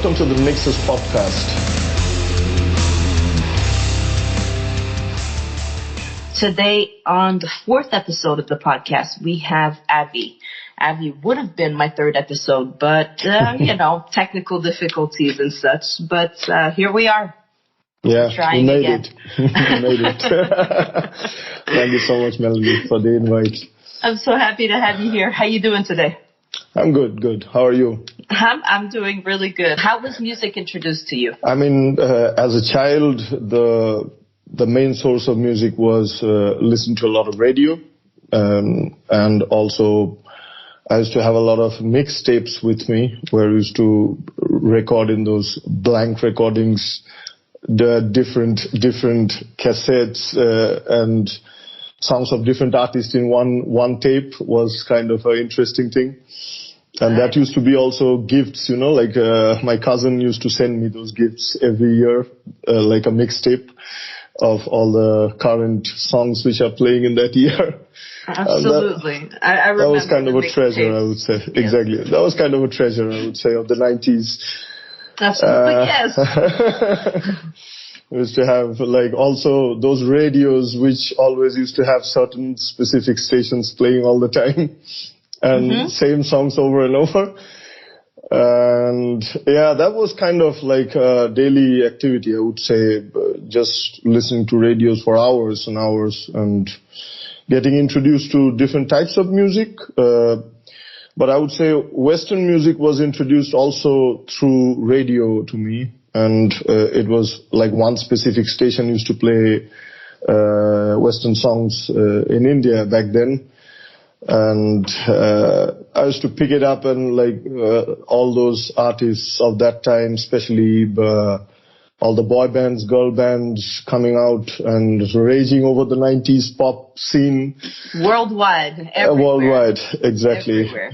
welcome to the NYXUS podcast. Today, on the fourth episode of the podcast, we have Avi. Avi would have been my third episode, but, technical difficulties and such. But here we are. Yeah, trying we made again. it. We made it. Thank you so much, Melanie, for the invite. I'm so happy to have you here. How you doing today? I'm good. How are you? I'm doing really good. How was music introduced to you? I mean, as a child, the main source of music was listening to a lot of radio, and also I used to have a lot of mixtapes with me, where I used to record in those blank recordings the different cassettes and songs of different artists in one tape was kind of an interesting thing. And that used to be also gifts, my cousin used to send me those gifts every year, like a mixtape of all the current songs which are playing in that year. Absolutely. I remember that was kind of a treasure, tapes. I would say. Yeah. Exactly. That was kind of a treasure, I would say, of the 90s. Absolutely, yes. We used to have also those radios which always used to have certain specific stations playing all the time and same songs over and over. And yeah, that was kind of like a daily activity, I would say, just listening to radios for hours and hours and getting introduced to different types of music. But I would say Western music was introduced also through radio to me. And it was like one specific station used to play Western songs in India back then. And I used to pick it up and all those artists of that time, especially all the boy bands, girl bands coming out and raging over the 90s pop scene. Worldwide, everywhere. Worldwide, exactly. Everywhere.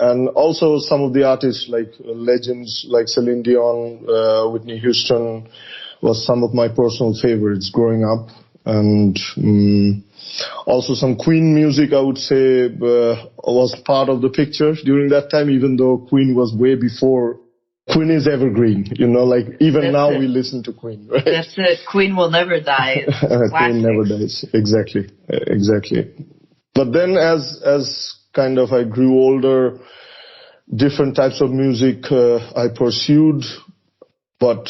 And also some of the artists like legends like Celine Dion, Whitney Houston was some of my personal favorites growing up. And also some Queen music, I would say, was part of the picture during that time, even though Queen was way before. Queen is evergreen, even That's now it. we listen to Queen, right? That's it. Queen will never die. Queen never dies. Exactly. But then as kind of I grew older, different types of music I pursued, but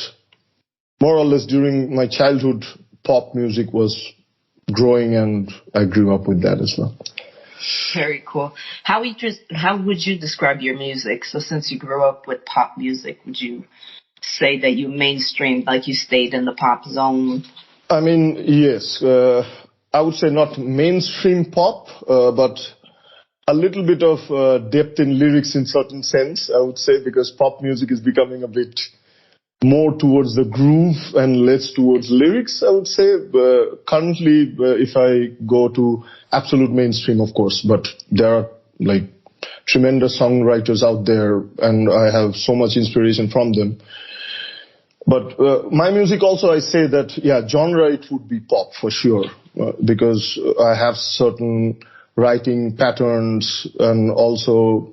more or less during my childhood, pop music was growing and I grew up with that as well. Very cool. How would you describe your music? So since you grew up with pop music, would you say that you mainstreamed, like you stayed in the pop zone? I mean, yes. I would say not mainstream pop, but a little bit of depth in lyrics in certain sense, I would say, because pop music is becoming a bit more towards the groove and less towards lyrics, I would say. Currently, if I go to absolute mainstream, of course, but there are tremendous songwriters out there and I have so much inspiration from them. But my music also, I say that, genre, it would be pop for sure, because I have certain writing patterns and also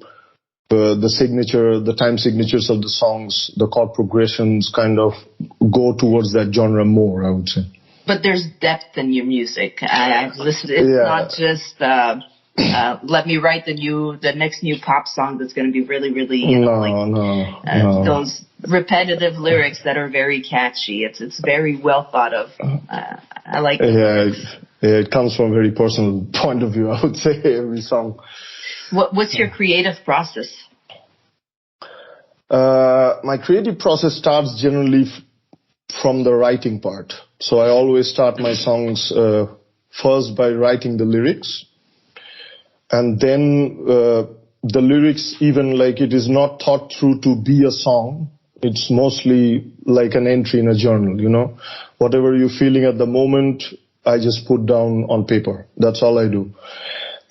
the time signatures of the songs, the chord progressions kind of go towards that genre more, I would say. But there's depth in your music. I've listened. It's not just let me write the next new pop song that's going to be really, really those repetitive lyrics that are very catchy. It's very well thought of. I like it. It comes from a very personal point of view, I would say, every song. What's your creative process? My creative process starts generally from the writing part. So I always start my songs first by writing the lyrics. And then the lyrics, even it is not thought through to be a song. It's mostly like an entry in a journal, Whatever you're feeling at the moment, I just put down on paper. That's all I do.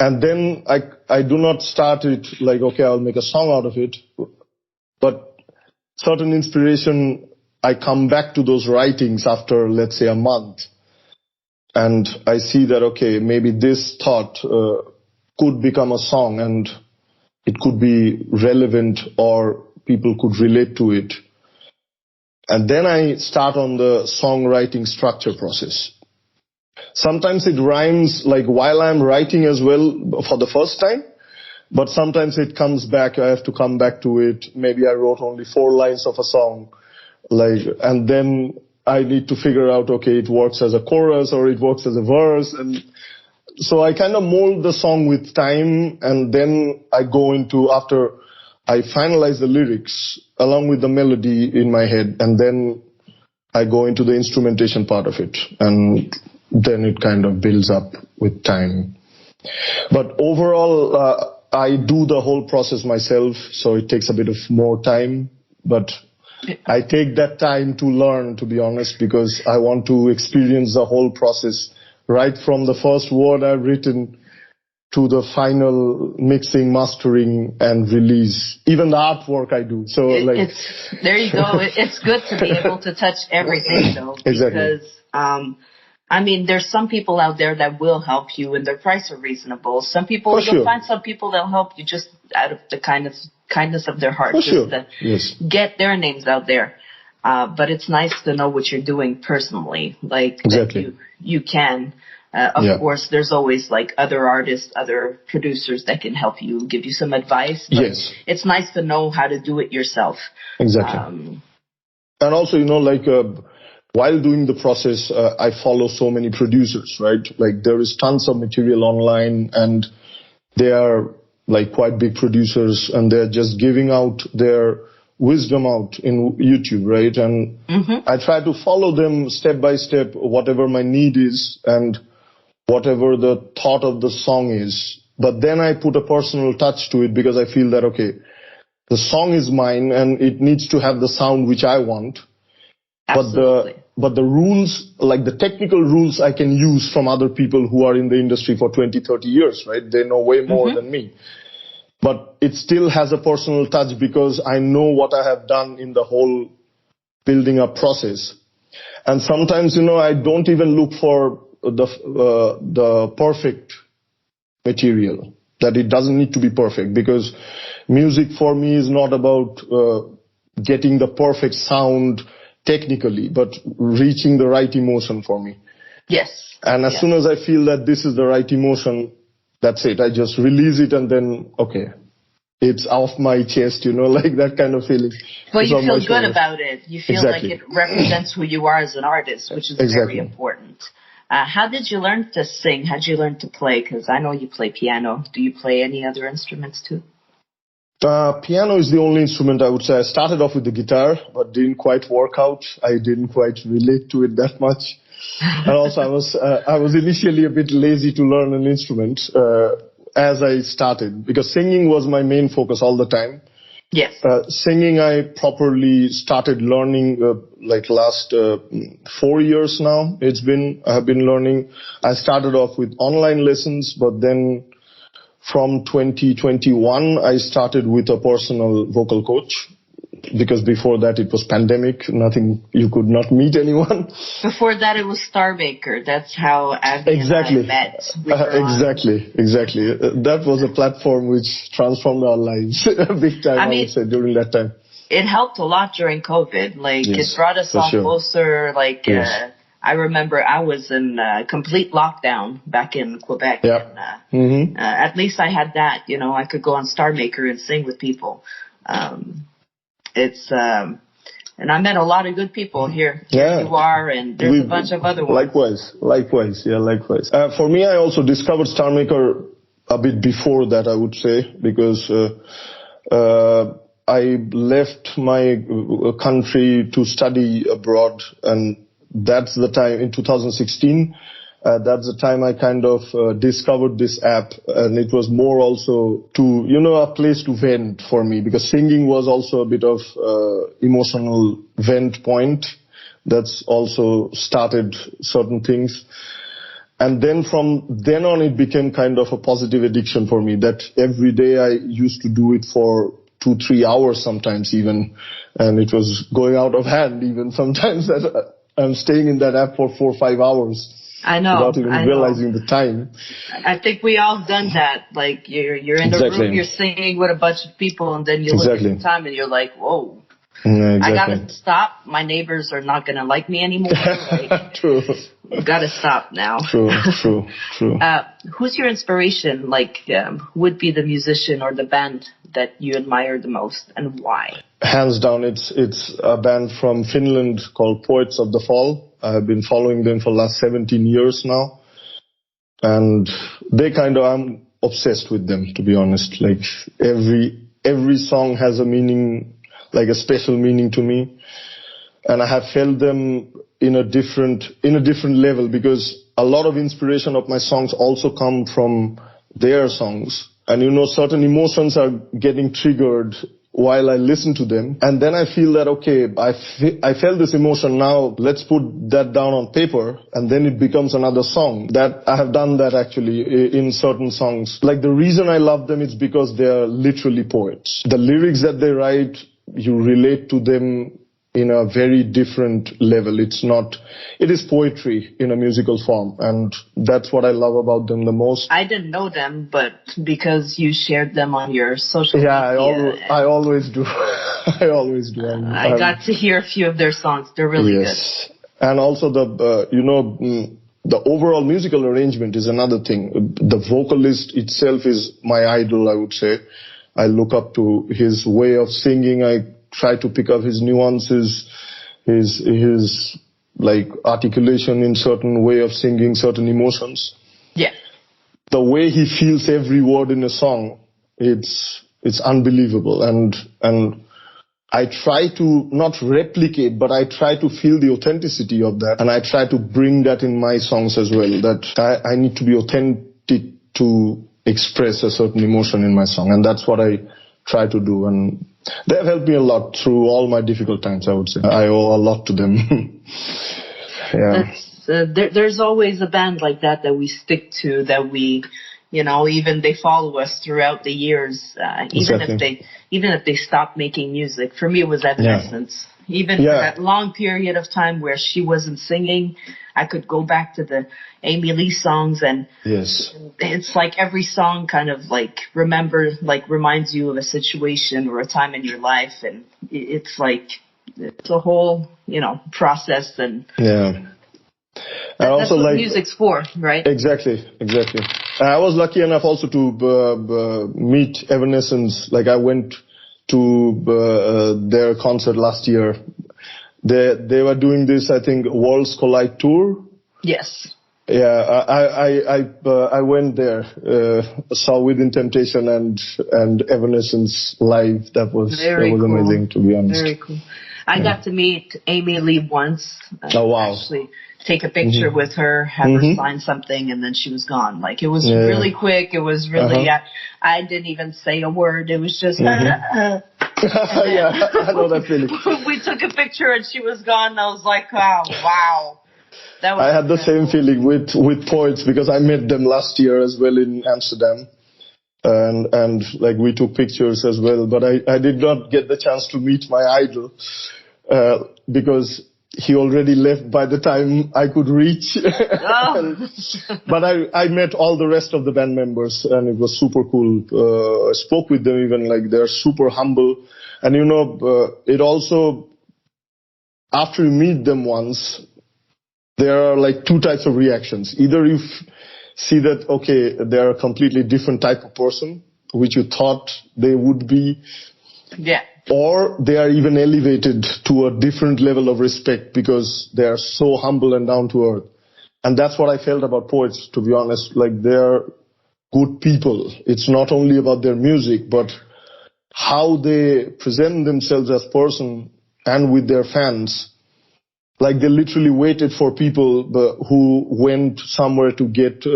And then I do not start it I'll make a song out of it. But certain inspiration, I come back to those writings after, let's say, a month. And I see that, maybe this thought could become a song and it could be relevant or people could relate to it. And then I start on the songwriting structure process. Sometimes it rhymes like while I'm writing as well for the first time, but sometimes it comes back, I have to come back to it. Maybe I wrote only 4 lines of a song, and then I need to figure out, okay, it works as a chorus or it works as a verse. And so I kind of mold the song with time, and then I go into, after I finalize the lyrics along with the melody in my head, and then I go into the instrumentation part of it, and then it kind of builds up with time. But overall, I do the whole process myself, so it takes a bit of more time, but I take that time to learn, to be honest, because I want to experience the whole process, right from the first word I've written to the final mixing, mastering, and release. Even the artwork I do. So there you go. It's good to be able to touch everything, though, exactly. Because I mean, there's some people out there that will help you, and their prices are reasonable. Some people, you'll find some people that'll help you just out of the kindness of their heart, just to get their names out there. But it's nice to know what you're doing personally, like that you can. Of course, there's always like other artists, other producers that can help you, give you some advice. But it's nice to know how to do it yourself. Exactly. And also, while doing the process, I follow so many producers, right? Like there is tons of material online, and they are like quite big producers, and they're just giving out their wisdom out in YouTube, right? And I try to follow them step by step, whatever my need is and whatever the thought of the song is. But then I put a personal touch to it, because I feel that, okay, the song is mine and it needs to have the sound which I want. Absolutely. But the rules, like the technical rules, I can use from other people who are in the industry for 20, 30 years, right? They know way more than me. But it still has a personal touch, because I know what I have done in the whole building up process. And sometimes, I don't even look for the perfect material, that it doesn't need to be perfect, because music for me is not about getting the perfect sound technically, but reaching the right emotion for me. Yes. And as soon as I feel that this is the right emotion, that's it. I just release it, and then, okay, it's off my chest, like that kind of feeling. Well, you feel good about it. You feel like it represents who you are as an artist, which is very important. How did you learn to sing? How did you learn to play? Because I know you play piano. Do you play any other instruments too? Piano is the only instrument, I would say. I started off with the guitar, but didn't quite work out. I didn't quite relate to it that much. And also I was initially a bit lazy to learn an instrument as I started, because singing was my main focus all the time. Yes. Singing I properly started learning like last 4 years now. I have been learning. I started off with online lessons, but then from 2021, I started with a personal vocal coach, because before that it was pandemic, you could not meet anyone. Before that it was Star Maker. That's how Abby and I met. Exactly. That was a platform which transformed our lives big time, I would say, during that time. It helped a lot during COVID. It brought us all closer. I remember I was in complete lockdown back in Quebec. Yeah. And, at least I had that. I could go on Star Maker and sing with people. And I met a lot of good people here. Here you are, and there's a bunch of other ones. Likewise. For me, I also discovered Star Maker a bit before that, I would say, because I left my country to study abroad, and that's the time, in 2016, that's the time I kind of discovered this app, and it was more also to, a place to vent for me, because singing was also a bit of emotional vent point. That's also started certain things. And then from then on, it became kind of a positive addiction for me, that every day I used to do it for 2-3 hours sometimes even, and it was going out of hand even sometimes, that I'm staying in that app for 4 or 5 hours. I know. Without even realizing the time. I think we all done that. You're in a room, you're singing with a bunch of people, and then you look at the time and you're like, whoa. Yeah, exactly. I gotta stop. My neighbors are not gonna like me anymore. Like, True. Gotta stop now. True. Who's your inspiration? Like, would be the musician or the band that you admire the most, and why? Hands down, it's a band from Finland called Poets of the Fall. I have been following them for the last 17 years now. And I'm obsessed with them, to be honest. Like, every song has a meaning, like a special meaning to me. And I have felt them in a different level, because a lot of inspiration of my songs also come from their songs. And certain emotions are getting triggered while I listen to them. And then I feel that, okay, I felt this emotion, now let's put that down on paper, and then it becomes another song. That I have done that actually in certain songs. Like, the reason I love them is because they're literally poets. The lyrics that they write, you relate to them in a very different level. It is poetry in a musical form, and that's what I love about them the most. I didn't know them, but because you shared them on your social media. I always do. I always do. I got to hear a few of their songs. They're really good. And also the overall musical arrangement is another thing. The vocalist itself is my idol, I would say. I look up to his way of singing. I try to pick up his nuances, his like articulation in certain way of singing, certain emotions. Yeah. The way he feels every word in a song, it's unbelievable. And I try to not replicate, but I try to feel the authenticity of that. And I try to bring that in my songs as well, that I need to be authentic to express a certain emotion in my song. And that's what I try to do. And they've helped me a lot through all my difficult times, I would say. I owe a lot to them. Yeah. There's always a band like that we stick to, that we, even they follow us throughout the years. Exactly. Even if they stop making music. For me, it was Evanescence. Yeah. Even for that long period of time where she wasn't singing, I could go back to the Amy Lee songs, and it's like every song kind of reminds you of a situation or a time in your life, and it's a whole, process, and that's what music's for, right? Exactly. I was lucky enough also to meet Evanescence. Like, I went to their concert last year. They were doing this, I think, Worlds Collide tour. Yes. Yeah, I went there, saw Within Temptation and Evanescence live. That was amazing, to be honest. Very cool. I got to meet Amy Lee once. Oh, wow. Actually take a picture with her, have her sign something, and then she was gone. Like, it was really quick. It was really, I didn't even say a word. It was just, yeah, I know that feeling. We took a picture and she was gone, and I was like, oh, wow. That was I had the same feeling with Poets, because I met them last year as well in Amsterdam. And like, we took pictures as well, but I did not get the chance to meet my idol, because he already left by the time I could reach. Oh. But I met all the rest of the band members, and it was super cool. I spoke with them even, like, they're super humble. And it also, after you meet them once, there are like two types of reactions. Either you see that, okay, they're a completely different type of person, which you thought they would be. Yeah. Or they are even elevated to a different level of respect, because they are so humble and down to earth. And that's what I felt about Poets, to be honest. Like, they're good people. It's not only about their music, but how they present themselves as person and with their fans. Like, they literally waited for people who went somewhere to get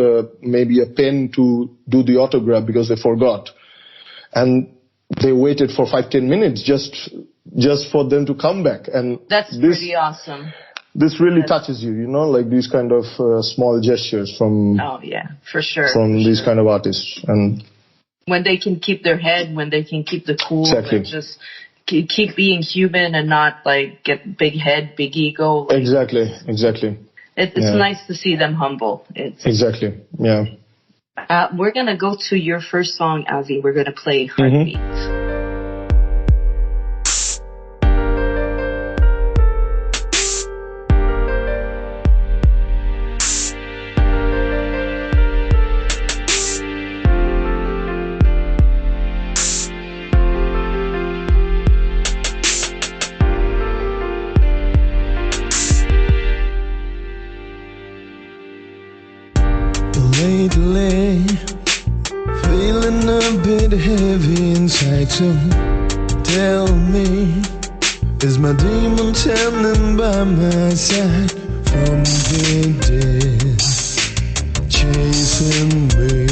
maybe a pen to do the autograph because they forgot. And they waited for 5-10 minutes just for them to come back. And that's pretty awesome. This really touches you, like these kind of small gestures from. Oh yeah, for sure. From these kind of artists, and when they can keep their head, when they can keep the cool, exactly. And just keep being human and not like get big head, big ego. Like, exactly. It's nice to see them humble. Exactly. Yeah. We're going to go to your first song, Avi. We're going to play Heartbeat. Lately, feeling a bit heavy inside, so tell me, is my demon standing by my side from within, chasing me,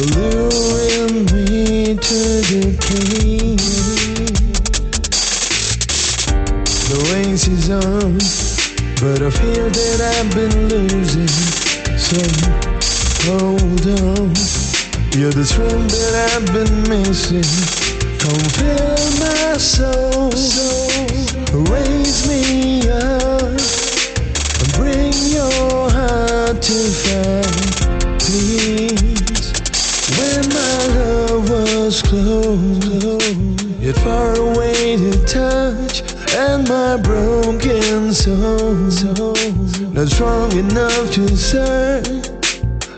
alluring me to the king? The race is on, but I feel that I've been losing. So hold on, you're the strength that I've been missing. Come fill my soul, raise me up, and bring your heart to find peace. When my love was close, yet far away to touch, and my broken soul not strong enough to serve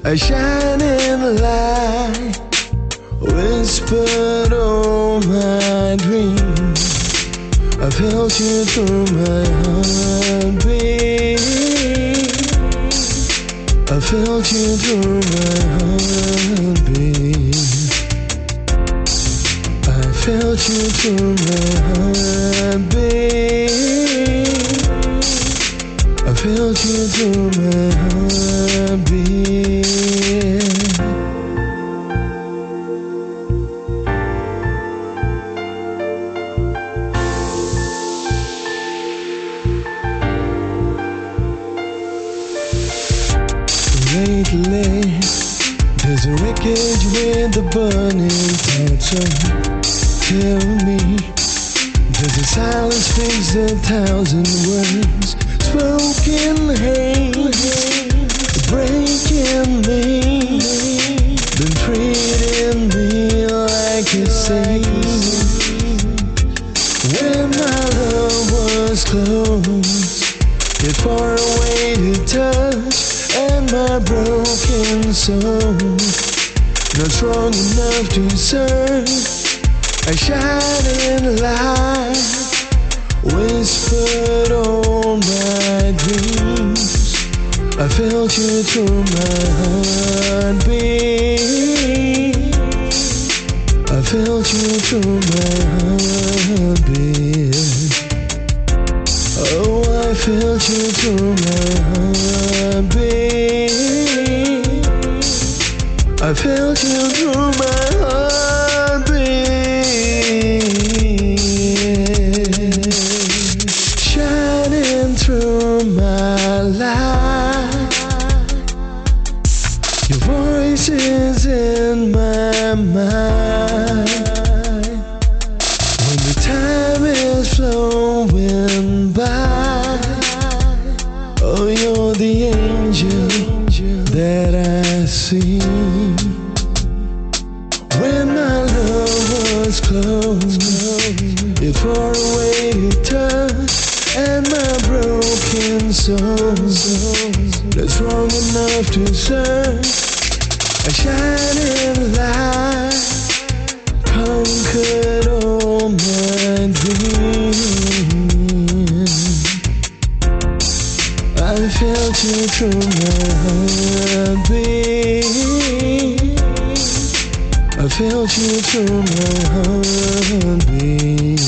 a shining light, whispered all my dreams. I felt you through my heartbeat. I felt you through my heartbeat. I felt you through my heartbeat. I felt you through my heartbeat. Lately, there's a wreckage with a burning torch. Tell me, does the silence fix 1,000 words spoken hate, breaking me, then treating me like a saint? When my love was close, yet far away to touch, and my broken soul not strong enough to serve a shining light, whispered all my dreams. I felt you through my heartbeat. I felt you through my heartbeat. Oh, I felt you through my heartbeat. I felt you through my heartbeat. Shining through my life. Your voice is in my mind. When the time is flowing by, oh, you're the angel that I see. When my love was close, it far away to touch, and my broken soul not strong enough to serve a shining light, conquered all my dreams. I felt you through my heartbeat. I felt you through my heartbeat.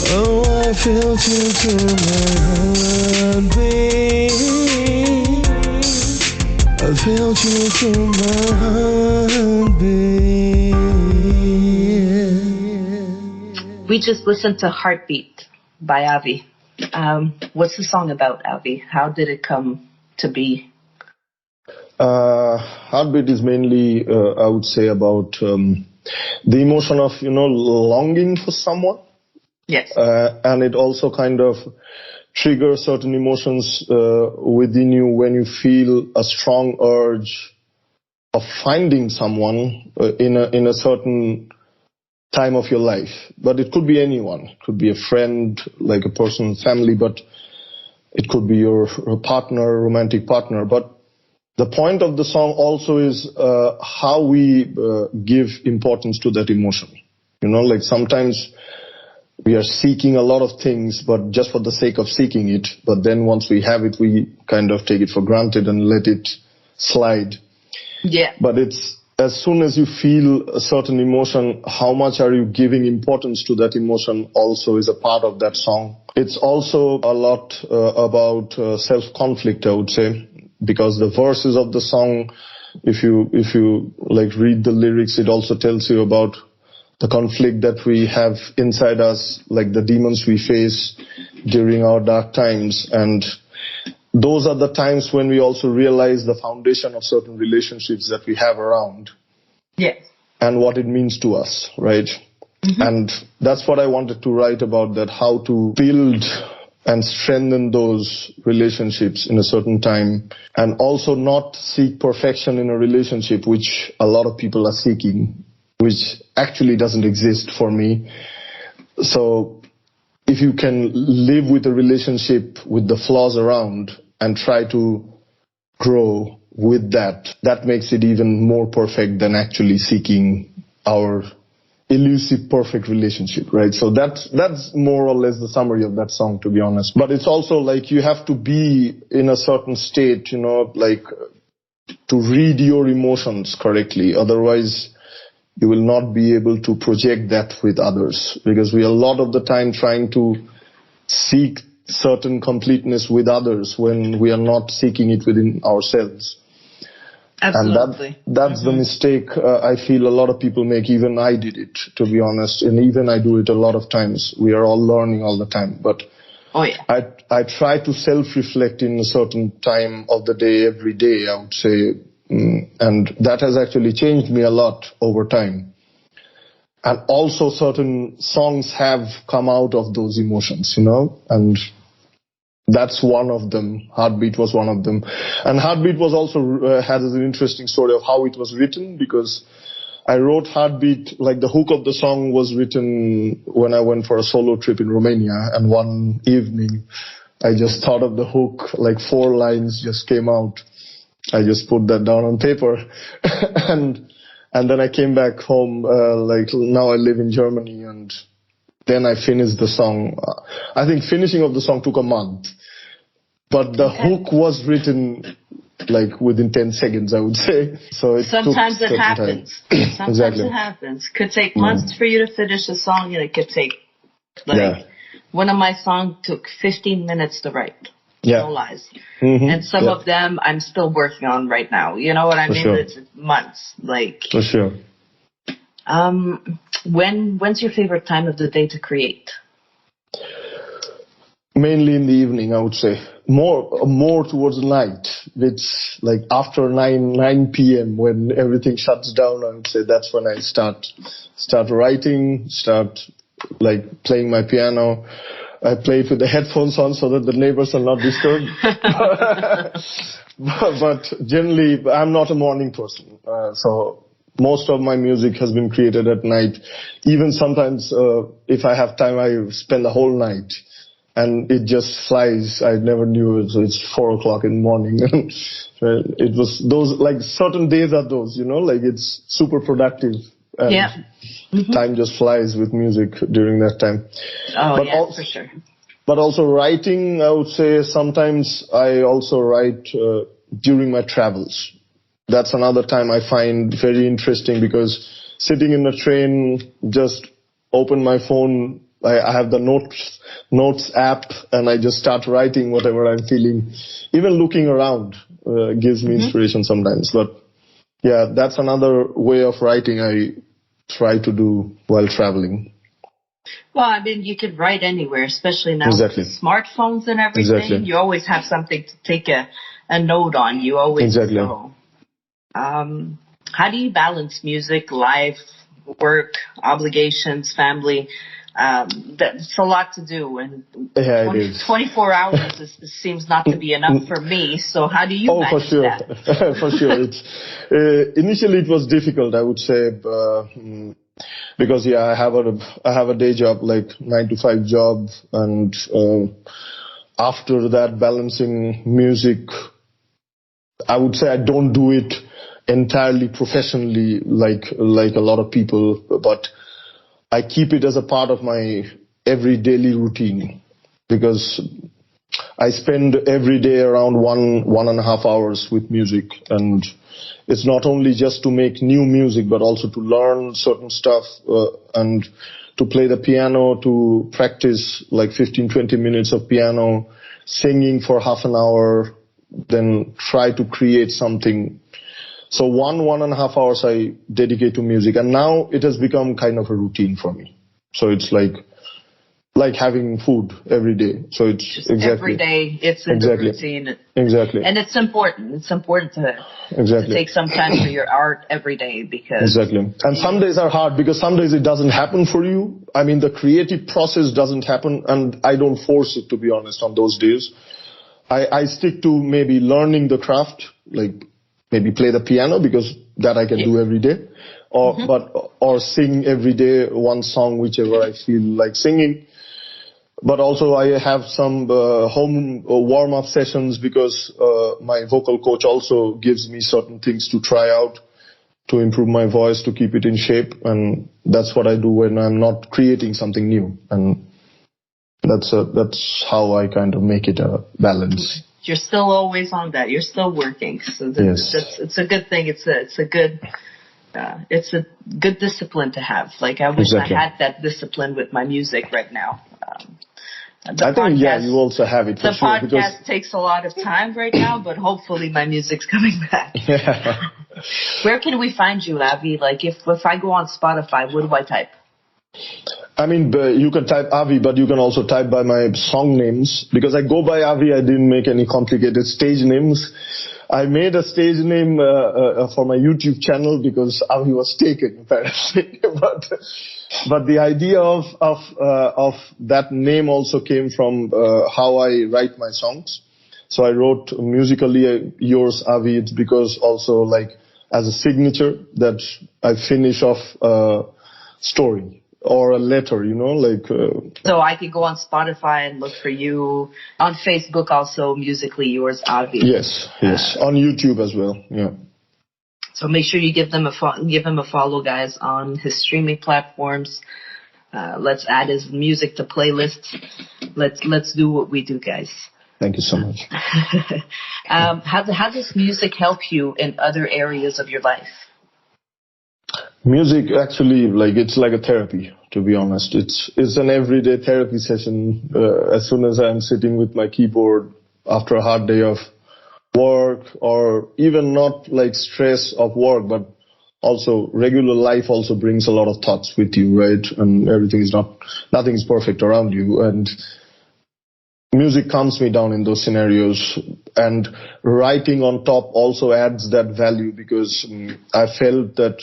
Oh, I felt you through my heartbeat. I felt you through my heartbeat. We just listened to Heartbeat by Avi. What's the song about, Avi? How did it come to be? Heartbeat is mainly, I would say, about the emotion of, longing for someone. Yes. And it also kind of triggers certain emotions within you when you feel a strong urge of finding someone in a certain time of your life. But it could be anyone. It could be a friend, like a person, family, but it could be your partner, romantic partner. But the point of the song also is how we give importance to that emotion. Like sometimes we are seeking a lot of things, but just for the sake of seeking it. But then once we have it, we kind of take it for granted and let it slide. Yeah. But it's as soon as you feel a certain emotion, how much are you giving importance to that emotion also is a part of that song. It's also a lot about self-conflict, I would say, because the verses of the song, if you like read the lyrics, it also tells you about the conflict that we have inside us, like the demons we face during our dark times. And those are the times when we also realize the foundation of certain relationships that we have around. Yes. And what it means to us, right? Mm-hmm. And that's what I wanted to write about, that how to build and strengthen those relationships in a certain time, and also not seek perfection in a relationship, which a lot of people are seeking, which actually doesn't exist for me. So if you can live with a relationship with the flaws around and try to grow with that, that makes it even more perfect than actually seeking our elusive perfect relationship, right? So that's more or less the summary of that song, to be honest. But it's also like you have to be in a certain state, you know, like to read your emotions correctly. Otherwise, you will not be able to project that with others, because we are a lot of the time trying to seek certain completeness with others when we are not seeking it within ourselves. Absolutely. And that's the mistake I feel a lot of people make. Even I did it, to be honest, and even I do it a lot of times. We are all learning all the time, but I try to self-reflect in a certain time of the day, every day, I would say, and that has actually changed me a lot over time. And also certain songs have come out of those emotions, you know, and that's one of them. Heartbeat was one of them. And Heartbeat was also has an interesting story of how it was written, because I wrote Heartbeat, like the hook of the song was written when I went for a solo trip in Romania, and one evening I just thought of the hook, like 4 lines just came out. I just put that down on paper and then I came back home, like now I live in Germany, and then I finished the song. I think finishing of the song took a month, but the hook was written like within 10 seconds, I would say. So sometimes it happens. Sometimes exactly. It happens. Could take months for you to finish a song, and it could take one of my songs took 15 minutes to write. Yeah. No lies. Mm-hmm. And some of them I'm still working on right now. You know what I mean? Sure. It's months. Like, for sure. When's your favorite time of the day to create? Mainly in the evening, I would say. More towards the night. It's like after 9 p.m. when everything shuts down, I would say that's when I start writing, start like playing my piano. I play it with the headphones on so that the neighbors are not disturbed. But generally, I'm not a morning person. So most of my music has been created at night. Even sometimes, if I have time, I spend the whole night. And it just flies. I never knew it. So it's 4 o'clock in the morning. It was those, like certain days are those, you know, like it's super productive. And time just flies with music during that time. Oh, but for sure. But also writing, I would say sometimes I also write during my travels. That's another time I find very interesting, because sitting in the train, just open my phone, I have the notes app, and I just start writing whatever I'm feeling. Even looking around gives me inspiration sometimes. But yeah, that's another way of writing I try to do while traveling. Well, I mean, you could write anywhere, especially now with smartphones and everything. Exactly. You always have something to take a note on. You always know. How do you balance music, life, work, obligations, family? That's a lot to do, and 24 hours seems not to be enough for me. So how do you manage that? For sure. It's, initially it was difficult, I would say, because I have a day job, like 9-to-5 job, and after that balancing music, I would say I don't do it entirely professionally like a lot of people, but I keep it as a part of my every daily routine, because I spend every day around 1.5 hours with music, and it's not only just to make new music, but also to learn certain stuff, and to play the piano, to practice like 15-20 minutes of piano, singing for half an hour, then try to create something. So 1.5 hours I dedicate to music, and now it has become kind of a routine for me. So it's like having food every day. So it's just every day. It's in the routine. Exactly. And it's important. It's important to take some time for your art every day, because exactly. And some days are hard because some days it doesn't happen for you. I mean, the creative process doesn't happen, and I don't force it, to be honest, on those days. I stick to maybe learning the craft, like maybe play the piano, because that I can do every day, or sing every day one song, whichever I feel like singing. But also I have some home warm-up sessions, because my vocal coach also gives me certain things to try out to improve my voice, to keep it in shape. And that's what I do when I'm not creating something new. And that's how I kind of make it a balance. You're still always on that. You're still working. So it's a good thing. It's a good discipline to have. Like, I wish I had that discipline with my music right now. I think, you also have it for sure. The podcast takes a lot of time right now, but hopefully my music's coming back. Yeah. Where can we find you, Avi? Like, if I go on Spotify, what do I type? I mean, you can type Avi, but you can also type by my song names. Because I go by Avi, I didn't make any complicated stage names. I made a stage name for my YouTube channel because Avi was taken, apparently. But the idea of that name also came from how I write my songs. So I wrote musically yours, Avi. It's because also, like, as a signature that I finish off a story or a letter, like. So I could go on Spotify and look for you. On Facebook also, musically yours, Avi. Yes. On YouTube as well, yeah. So make sure you give him a follow, guys, on his streaming platforms. Let's add his music to playlists. Let's do what we do, guys. Thank you so much. How does music help you in other areas of your life? Music, actually, it's like a therapy, to be honest. It's an everyday therapy session. As soon as I'm sitting with my keyboard after a hard day of work, or even not like stress of work, but also regular life also brings a lot of thoughts with you, right? And nothing is perfect around you. And music calms me down in those scenarios. And writing on top also adds that value, because I felt that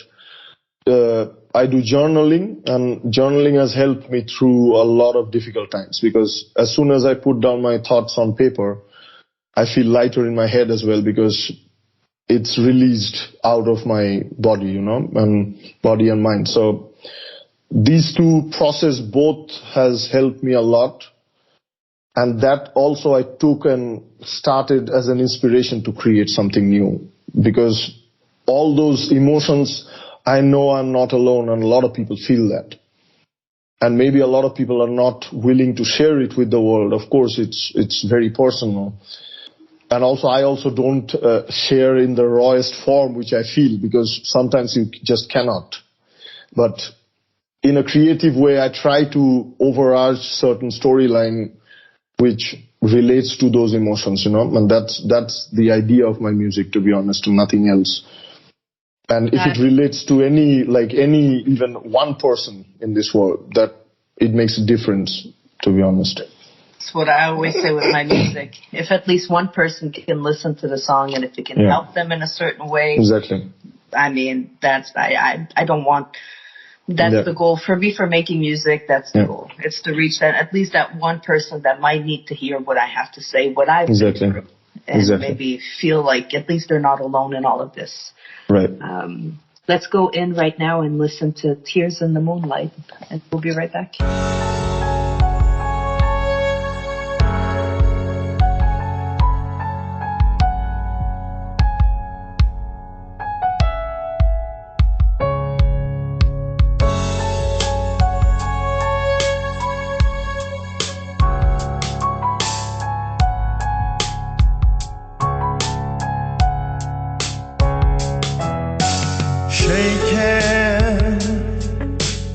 I do journaling, and journaling has helped me through a lot of difficult times, because as soon as I put down my thoughts on paper, I feel lighter in my head as well, because it's released out of my body, and body and mind. So these two process both has helped me a lot. And that also I took and started as an inspiration to create something new, because all those emotions, I know I'm not alone, and a lot of people feel that. And maybe a lot of people are not willing to share it with the world. Of course, it's very personal. And also, I also don't share in the rawest form, which I feel, because sometimes you just cannot. But in a creative way, I try to overarch certain storyline which relates to those emotions, and that's the idea of my music, to be honest, and nothing else. And if it relates to any even one person in this world, that it makes a difference, to be honest. That's what I always say with my music. If at least one person can listen to the song, and if it can help them in a certain way. Exactly. I mean, I don't want. That's the goal for me for making music. That's the goal. It's to reach at least that one person that might need to hear what I have to say, what I've been through, and maybe feel like at least they're not alone in all of this. Right. Let's go in right now and listen to Tears in the Moonlight, and we'll be right back.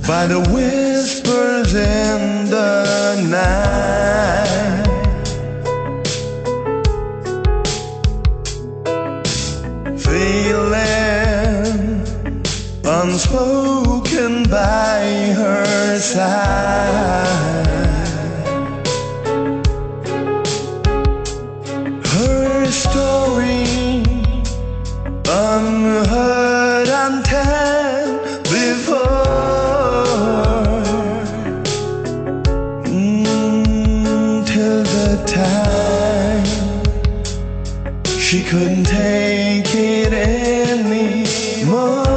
by the whispers in the night. Feeling unspoken by her side. Her story unheard, untold before, till the time she couldn't take it anymore.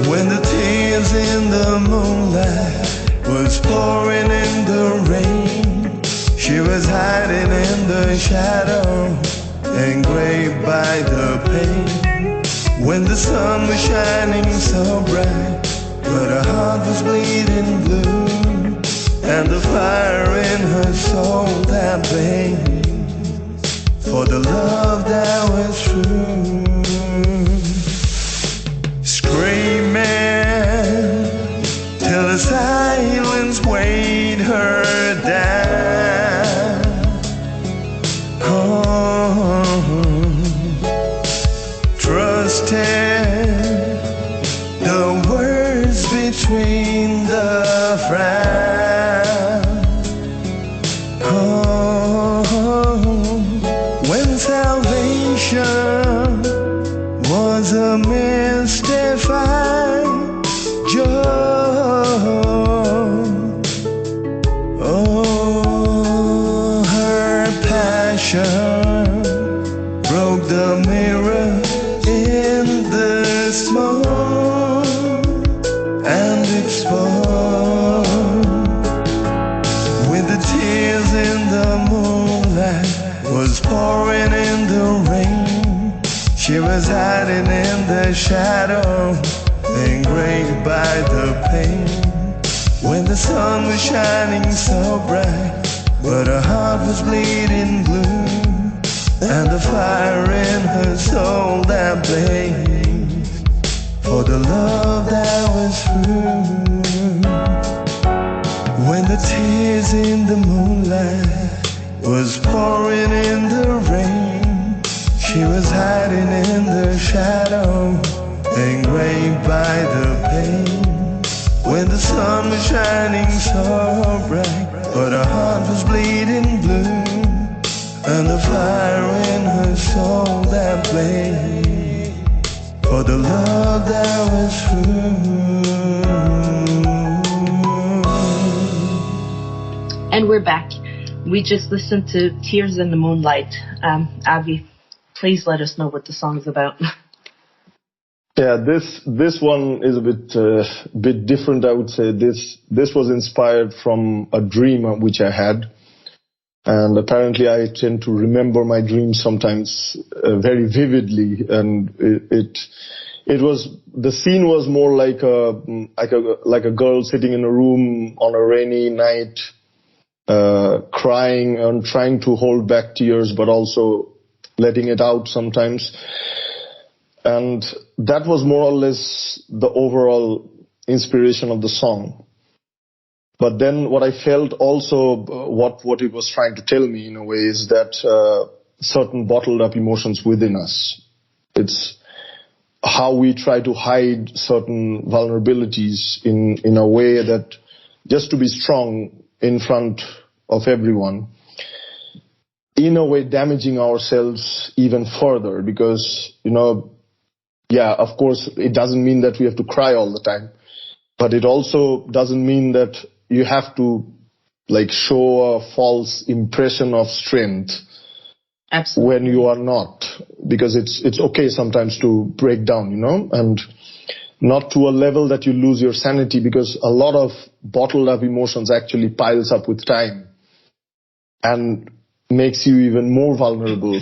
When the tears in the moonlight was pouring in the rain, she was hiding in the shadow, engraved by the pain. When the sun was shining so bright, but her heart was bleeding blue, and the fire in her soul that blazed for the love that was true. Screaming till the silence weighed her down. Trusting the words between the frown. When salvation was a mystified joy. Oh, her passion broke the mirror in the smoke and exposed. With the tears in the moonlight was pouring in the rain, she was hiding in the shadow, engraved by the pain. When the sun was shining so bright, but her heart was bleeding blue, and the fire in her soul that blazed for the love that was true. When the tears in the moonlight was pouring in the rain, she was hiding in the shadow, engraved by the pain. When the sun was shining so bright, but her heart was bleeding blue, and the fire in her soul that blazed for the love that was true. And we're back. We just listened to Tears in the Moonlight. Avi, please let us know what the song's about. Yeah, this one is a bit different, I would say. This was inspired from a dream which I had. And apparently I tend to remember my dreams sometimes very vividly, and it was, the scene was more like a girl sitting in a room on a rainy night, crying and trying to hold back tears, but also letting it out sometimes. And that was more or less the overall inspiration of the song. But then what I felt also, what it was trying to tell me in a way, is that certain bottled up emotions within us. It's how we try to hide certain vulnerabilities in a way that just to be strong in front of everyone, in a way damaging ourselves even further, because, yeah, of course, it doesn't mean that we have to cry all the time, but it also doesn't mean that you have to show a false impression of strength. Absolutely. When you are not, because it's okay sometimes to break down, and not to a level that you lose your sanity, because a lot of bottled up emotions actually piles up with time and makes you even more vulnerable.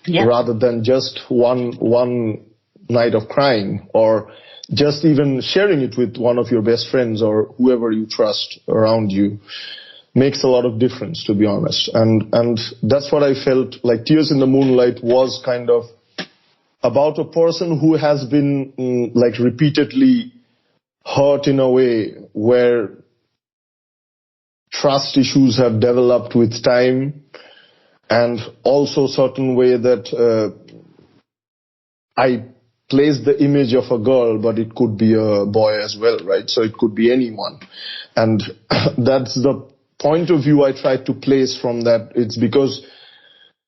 Yeah. Rather than just one night of crying, or just even sharing it with one of your best friends or whoever you trust around you, makes a lot of difference, to be honest. And that's what I felt like Tears in the Moonlight was kind of about a person who has been like repeatedly hurt in a way where trust issues have developed with time, and also certain way that I place the image of a girl, but it could be a boy as well, right? So it could be anyone. And that's the point of view I tried to place from that. It's because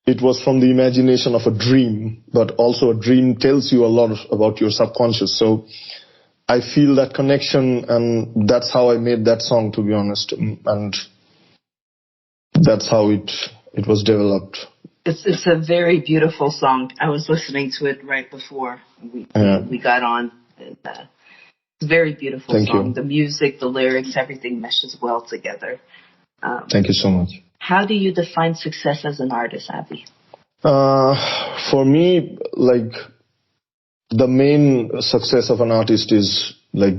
it was from the imagination of a dream, but also a dream tells you a lot about your subconscious. So I feel that connection, and that's how I made that song, to be honest. And that's how it was developed. It's a very beautiful song. I was listening to it right before we got on. It's a very beautiful Thank song. you. The music, the lyrics, everything meshes well together. Thank you so much. How do you define success as an artist, Avi? For me, like, the main success of an artist is like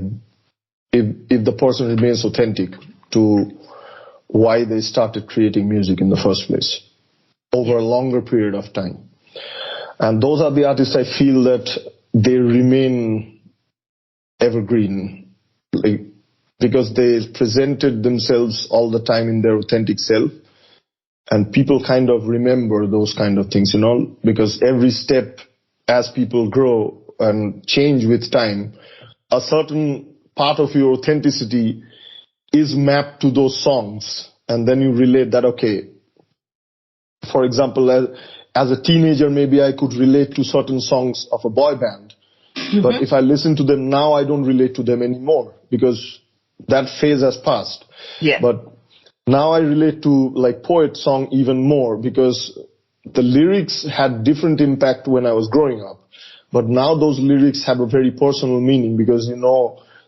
if the person remains authentic to why they started creating music in the first place over a longer period of time. And those are the artists I feel that they remain evergreen, like, because they presented themselves all the time in their authentic self. And people kind of remember those kind of things, because every step as people grow and change with time, a certain part of your authenticity is mapped to those songs. And then you relate that, okay, for example, as a teenager, maybe I could relate to certain songs of a boy band. Mm-hmm. But if I listen to them now, I don't relate to them anymore because that phase has passed. Yeah. But now I relate to like Poet song even more because the lyrics had different impact when I was growing up. But now those lyrics have a very personal meaning because,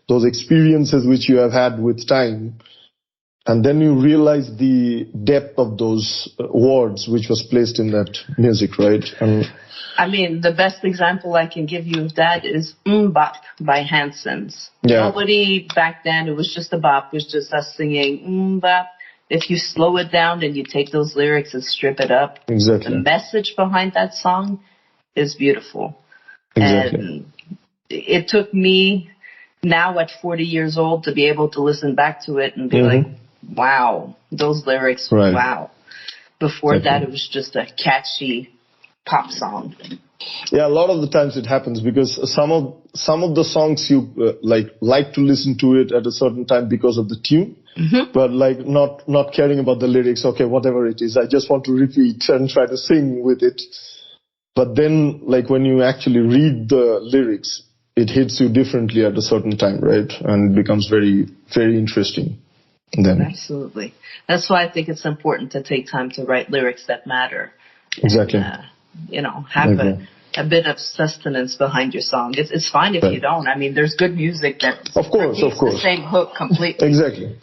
those experiences which you have had with time. And then you realize the depth of those words which was placed in that music, right? I mean, the best example I can give you of that is Bop by Hansons. Yeah. Nobody back then, it was just a bop, it was just us singing Bop. If you slow it down and you take those lyrics and strip it up, exactly. The message behind that song is beautiful. Exactly. And it took me now at 40 years old to be able to listen back to it and be like, wow, those lyrics, right. Wow. Before that, it was just a catchy pop song. Yeah, a lot of the times it happens because some of the songs you like to listen to it at a certain time because of the tune, but like not caring about the lyrics. Okay, whatever it is, I just want to repeat and try to sing with it. But then, like when you actually read the lyrics, it hits you differently at a certain time, right? And it becomes very, very interesting. Then. Absolutely. That's why I think it's important to take time to write lyrics that matter. Exactly. And, have a bit of sustenance behind your song. It's fine if you don't. I mean, there's good music that repeats the same hook completely. Exactly.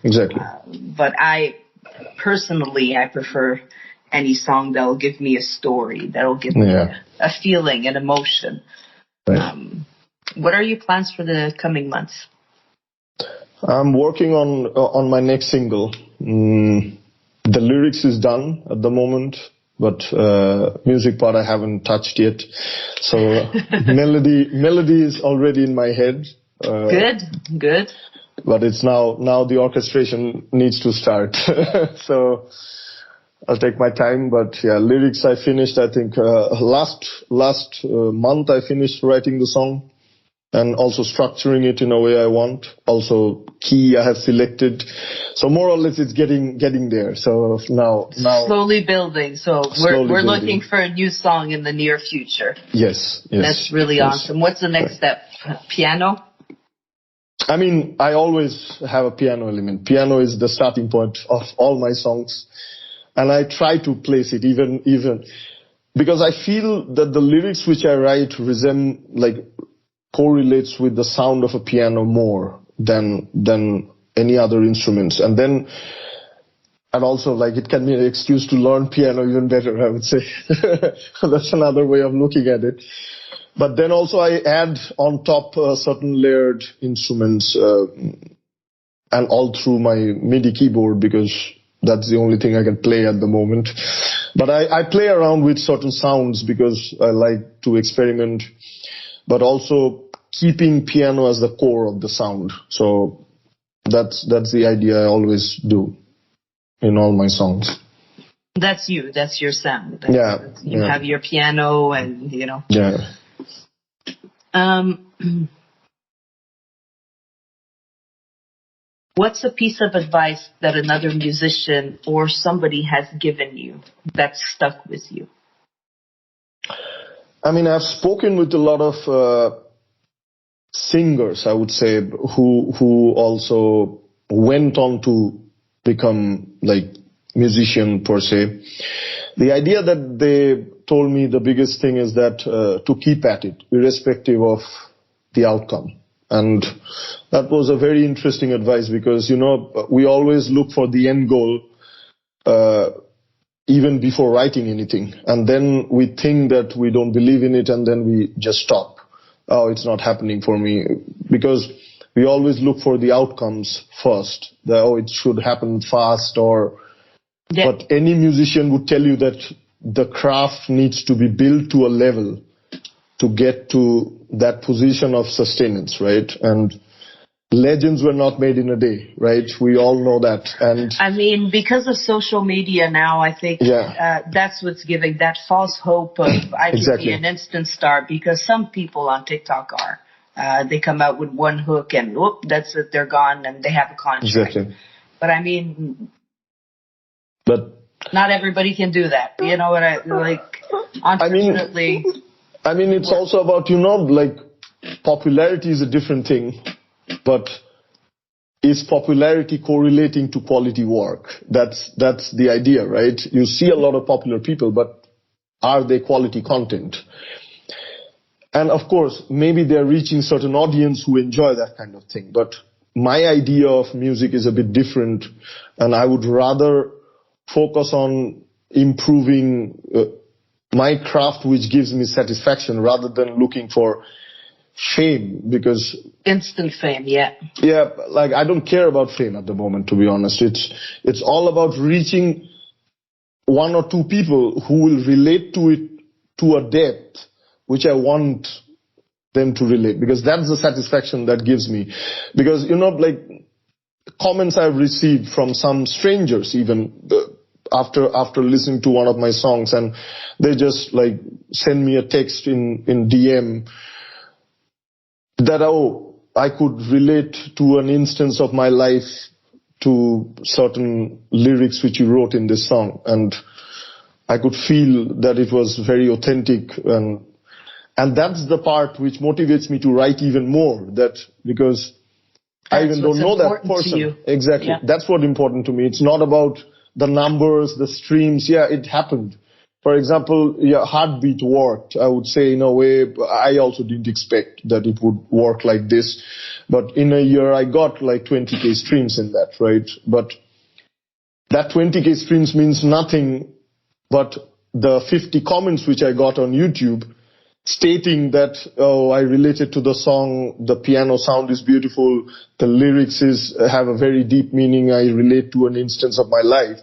But I prefer any song that will give me a story, that will give me a feeling, an emotion. Right. What are your plans for the coming months? I'm working on my next single. The lyrics is done at the moment, but music part I haven't touched yet. So melody is already in my head. Good. But it's now the orchestration needs to start. So I'll take my time. But yeah, lyrics I finished. I think last month I finished writing the song. And also structuring it in a way I want. Also, key I have selected. So more or less it's getting there. So now slowly building. So we're looking for a new song in the near future. Yes. That's really awesome. What's the next step? Piano? I mean, I always have a piano element. Piano is the starting point of all my songs. And I try to place it even because I feel that the lyrics which I write correlates with the sound of a piano more than any other instruments. And also it can be an excuse to learn piano even better, I would say. That's another way of looking at it. But then also I add on top certain layered instruments and all through my MIDI keyboard because that's the only thing I can play at the moment. But I play around with certain sounds because I like to experiment, but also keeping piano as the core of the sound. So that's the idea I always do in all my songs. That's you. That's your sound. You have your piano and, you know. Yeah. What's a piece of advice that another musician or somebody has given you that stuck with you? I mean, I've spoken with a lot of singers, I would say, who also went on to become like musician per se. The idea that they told me, the biggest thing is that to keep at it, irrespective of the outcome. And that was a very interesting advice because, you know, we always look for the end goal even before writing anything. And then we think that we don't believe in it and then we just stop. Oh, it's not happening for me. Because we always look for the outcomes first. It should happen fast or... Yeah. But any musician would tell you that the craft needs to be built to a level to get to that position of sustenance, right? And legends were not made in a day, right? We all know that. And I mean, because of social media now, I think that's what's giving that false hope of I can be an instant star, because some people on TikTok are. They come out with one hook and whoop, that's it, they're gone and they have a contract. Exactly. But I mean, not everybody can do that. You know what I like? Unfortunately. I mean, it's also about, you know, like popularity is a different thing, but is popularity correlating to quality work? That's the idea, right? You see a lot of popular people, but are they quality content? And of course, maybe they're reaching certain audience who enjoy that kind of thing. But my idea of music is a bit different, and I would rather focus on improving my craft, which gives me satisfaction, rather than looking for fame, because instant fame, yeah, like I don't care about fame at the moment, to be honest. It's all about reaching one or two people who will relate to it to a depth which I want them to relate, because that's the satisfaction that gives me. Because, you know, like comments I've received from some strangers even after listening to one of my songs, and they just like send me a text in DM that, I could relate to an instance of my life, to certain lyrics which you wrote in this song, and I could feel that it was very authentic, and that's the part which motivates me to write even more, that because I even don't know that person. Exactly. Yeah. That's what's important to me. It's not about the numbers, the streams. Yeah, it happened. For example, Heartbeat worked. I would say in a way, I also didn't expect that it would work like this. But in a year, I got like 20K streams in that, right? But that 20K streams means nothing but the 50 comments which I got on YouTube stating that, I related to the song, the piano sound is beautiful, the lyrics have a very deep meaning, I relate to an instance of my life.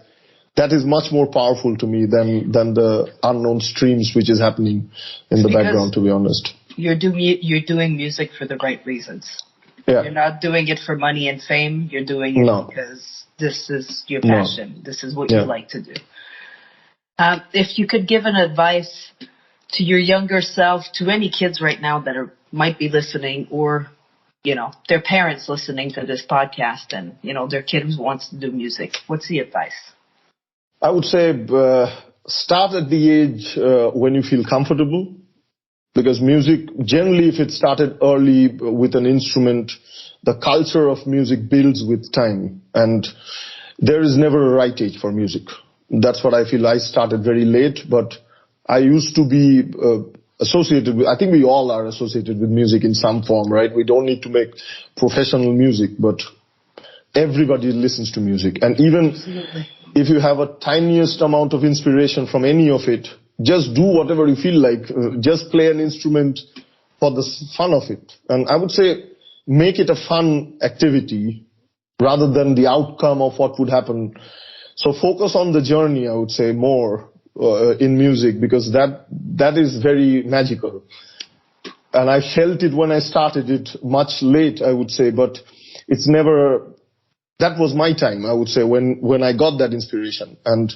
That is much more powerful to me than the unknown streams which is happening in the background, to be honest. You're doing music for the right reasons. Yeah. You're not doing it for money and fame. You're doing it because this is your passion. This is what you like to do. If you could give an advice to your younger self, to any kids right now that might be listening, or, you know, their parents listening to this podcast and, you know, their kid who wants to do music, what's the advice? I would say start at the age when you feel comfortable, because music, generally if it started early with an instrument, the culture of music builds with time, and there is never a right age for music. That's what I feel. I started very late, but I used to be associated with, I think we all are associated with music in some form, right? We don't need to make professional music, but everybody listens to music. And even if you have a tiniest amount of inspiration from any of it, just do whatever you feel like. Just play an instrument for the fun of it. And I would say make it a fun activity rather than the outcome of what would happen. So focus on the journey, I would say, more. in music, because that is very magical. And I felt it when I started it much late, I would say, but it's never, that was my time, I would say, when I got that inspiration. And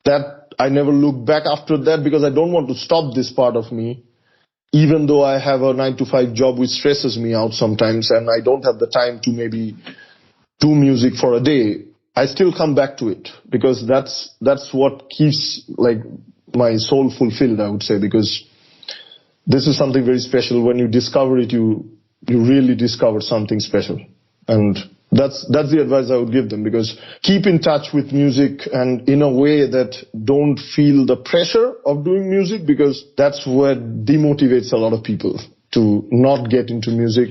that I never looked back after that, because I don't want to stop this part of me, even though I have a 9-to-5 job which stresses me out sometimes and I don't have the time to maybe do music for a day. I still come back to it, because that's what keeps like my soul fulfilled, I would say, because this is something very special. When you discover it, you really discover something special. And that's the advice I would give them, because keep in touch with music, and in a way that don't feel the pressure of doing music, because that's what demotivates a lot of people to not get into music.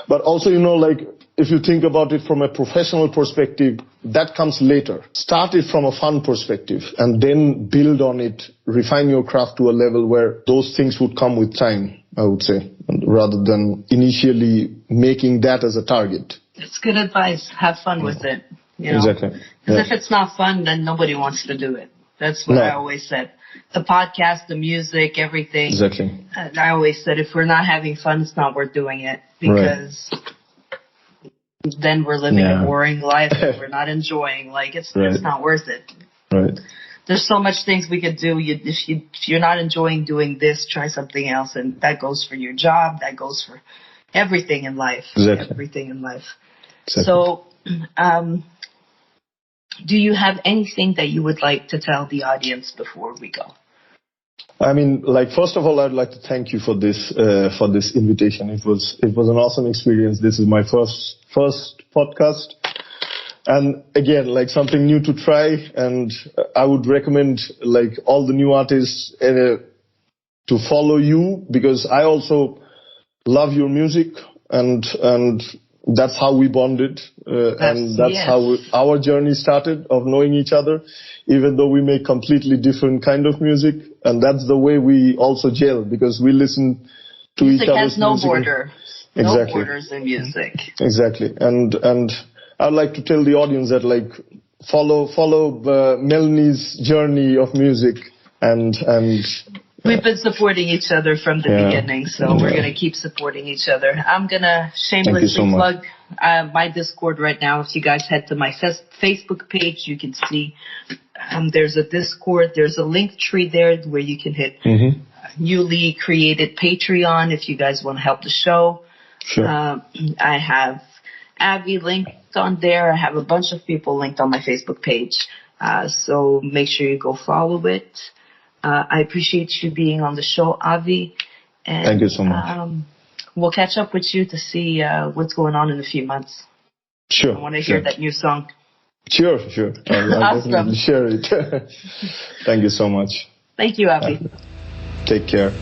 But also, like, if you think about it from a professional perspective, that comes later. Start it from a fun perspective and then build on it, refine your craft to a level where those things would come with time, I would say, rather than initially making that as a target. That's good advice. Have fun with it. Exactly. Because if it's not fun, then nobody wants to do it. That's what I always said. The podcast, the music, everything. Exactly. I always said, if we're not having fun, it's not worth doing it, because then we're living a boring life and we're not enjoying. Like, it's not worth it. Right. There's so much things we could do. If you're not enjoying doing this, try something else. And that goes for your job. That goes for everything in life. Exactly. Everything in life. Exactly. So, do you have anything that you would like to tell the audience before we go? I mean, like, first of all, I'd like to thank you for this invitation. It was an awesome experience. This is my first podcast. And again, like, something new to try. And I would recommend, like, all the new artists to follow you, because I also love your music, and that's how we bonded, and that's how our journey started of knowing each other, even though we make completely different kind of music. And that's the way we also gel, because we listen to each other's music. Music has no border. Exactly. No borders in music. Exactly. And I'd like to tell the audience that, like, follow Melanie's journey of music, and we've been supporting each other from the beginning, so we're going to keep supporting each other. I'm going to shamelessly plug my Discord right now. If you guys head to my Facebook page, you can see there's a Discord. There's a link tree there where you can hit newly created Patreon if you guys want to help the show. Sure. I have Abby linked on there. I have a bunch of people linked on my Facebook page. So make sure you go follow it. I appreciate you being on the show, Avi. And, thank you so much. We'll catch up with you to see what's going on in a few months. Sure. I want to hear that new song. Sure. I'll Awesome. definitely share it. Thank you so much. Thank you, Avi. Take care.